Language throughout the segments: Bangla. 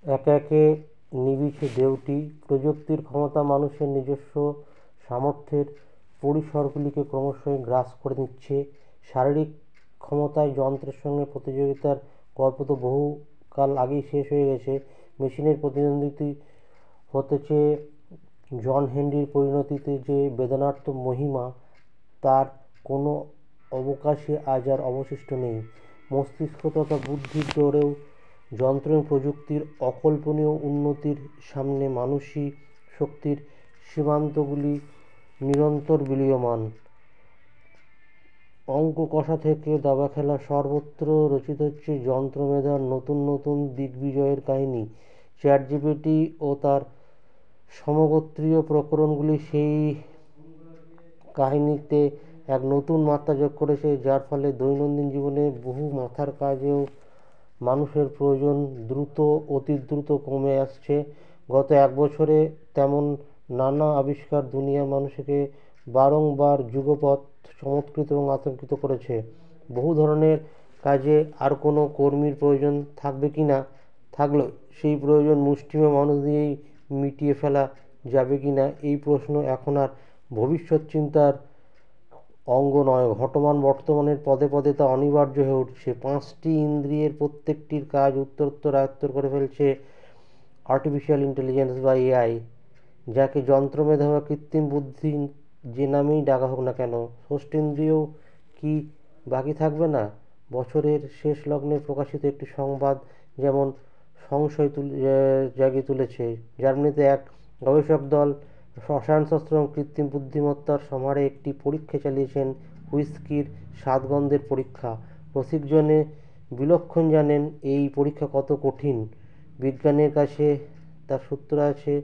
একে একে নিবিছে দেউটি। প্রযুক্তির ক্ষমতা মানুষের নিজস্ব সামর্থ্যের পরিসরগুলিকে ক্রমশই গ্রাস করে নিচ্ছে। শারীরিক ক্ষমতায় যন্ত্রের সঙ্গে প্রতিযোগিতার গল্প তো বহু কাল আগেই শেষ হয়ে গেছে। মেশিনের প্রতিদ্বন্দ্বিতা হতেছে জন হেনরির পরিণতিতে যে বেদনার্ত মহিমা, তার কোনো অবকাশই আজ আর অবশিষ্ট নেই। মস্তিষ্ক তথা বুদ্ধির জোরেও যন্ত্র এবং প্রযুক্তির অকল্পনীয় উন্নতির সামনে মানসী শক্তির সীমান্তগুলি নিরন্তর বিলীয়মান। অঙ্ক কষা থেকে দাবা খেলা সর্বত্র রচিত হচ্ছে যন্ত্রমেধার নতুন নতুন দিগ্বিজয়ের কাহিনী। চ্যাটজিপিটি ও তার সমগোত্রীয় প্রকরণগুলি সেই কাহিনীতে এক নতুন মাত্রা যোগ করেছে, যার ফলে দৈনন্দিন জীবনে বহু মাথার কাজেও মানুষের প্রয়োজন অতি দ্রুত কমে আসছে। গত 1 বছরে তেমন নানা আবিষ্কার দুনিয়ার মানুষকে বারংবার যুগপৎ চমৎকৃত এবং আতঙ্কিত করেছে। বহু ধরনের কাজে আর কোনো কর্মীর প্রয়োজন থাকবে কি না, থাকলেও সেই প্রয়োজন মুষ্টিমেয় মানুষ দিয়েই মিটিয়ে ফেলা যাবে কি না, এই প্রশ্ন এখন আর ভবিষ্যৎ চিন্তার অঙ্গ নয়, ঘটমান বর্তমানের পদে পদে তা অনিবার্য হয়ে উঠছে। 5টি ইন্দ্রিয়ের প্রত্যেকটির কাজ উত্তরোত্তর আয়ত্ত করে ফেলছে আর্টিফিশিয়াল ইন্টেলিজেন্স বা এআই, যাকে যন্ত্রমেধা বা কৃত্রিম বুদ্ধি যে নামেই ডাকা হোক না কেন। ষষ্ঠেন্দ্রিয়ও কি বাকি থাকবে না? বছরের শেষ লগ্নে প্রকাশিত একটি সংবাদ যেমন সংশয় জাগিয়ে তুলেছে। জার্মানিতে এক গবেষক দল রসায়নশাস্ত্র এবং কৃত্রিম বুদ্ধিমত্তার সমাহারে একটি পরীক্ষা চালিয়েছেন, হুইস্কির স্বাদগন্ধের পরীক্ষা। রসিকজনে বিলক্ষণ জানেন এই পরীক্ষা কত কঠিন। বিজ্ঞানের কাছে তার সূত্র আছে।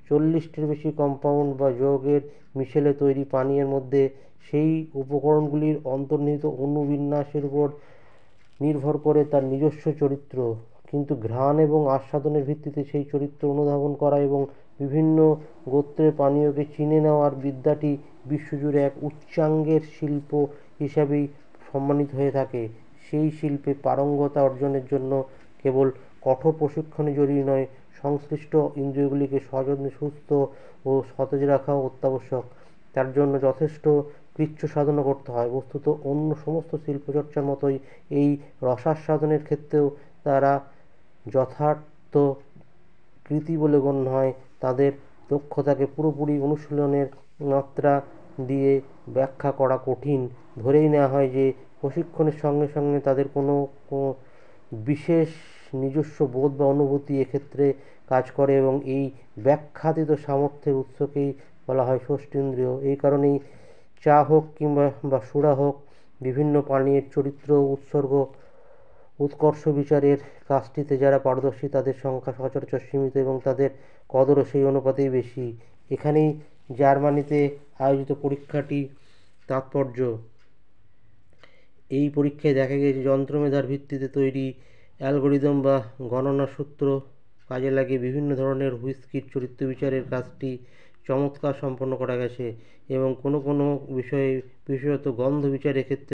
40টির বেশি কম্পাউন্ড বা যৌগের মিশেলে তৈরি পানীয়ের মধ্যে সেই উপকরণগুলির অন্তর্নিহিত অণুবিন্যাসের উপর নির্ভর করে তার নিজস্ব চরিত্র, কিন্তু ঘ্রাণ এবং আস্বাদনের ভিত্তিতে সেই চরিত্র অনুধাবন করা এবং বিভিন্ন গোত্রের পানীয়কে চিনে নেওয়ার বিদ্যাটি বিশ্বজুড়ে এক উচ্চাঙ্গের শিল্প হিসাবেই সম্মানিত হয়ে থাকে। সেই শিল্পে পারঙ্গতা অর্জনের জন্য কেবল কঠোর প্রশিক্ষণই জরুরি নয়, সংশ্লিষ্ট ইন্দ্রিয়গুলিকে সযত্নে সুস্থ ও সতেজ রাখাও অত্যাবশ্যক। তার জন্য যথেষ্ট কৃচ্ছ সাধনা করতে হয়। বস্তুত অন্য সমস্ত শিল্পচর্চার মতোই এই রসাস্বাদনের ক্ষেত্রেও তারা যথার্থ কৃতি বলে গণ্য হয়। তাদের দক্ষতাকে পুরোপুরি অনুশীলনের মাত্রা দিয়ে ব্যাখ্যা করা কঠিন। ধরেই নেওয়া হয় যে প্রশিক্ষণের সঙ্গে সঙ্গে তাদের কোনো বিশেষ নিজস্ব বোধ বা অনুভূতি এক্ষেত্রে কাজ করে, এবং এই ব্যাখ্যাতীত সামর্থ্যের উৎসকেই বলা হয় ষষ্ঠেন্দ্রিয়। এই কারণেই চা হোক বা সুরা হোক, বিভিন্ন পানীয়ের চরিত্র উৎকর্ষ বিচারের কাজটিতে যারা পারদর্শী তাদের সংখ্যা সচরাচর সীমিত এবং তাদের কদরও সেই অনুপাতেই বেশি। এখানেই জার্মানিতে আয়োজিত পরীক্ষাটি তাৎপর্য। এই পরীক্ষায় দেখা গিয়েছে যন্ত্রমেধার ভিত্তিতে তৈরি অ্যালগরিদম বা গণনা সূত্র কাজে লাগিয়ে বিভিন্ন ধরনের হুইস্কির চরিত্র বিচারের কাজটি চমৎকার সম্পন্ন করা গেছে, এবং কোনো বিষয়ে বিশেষত গন্ধ বিচারের ক্ষেত্রে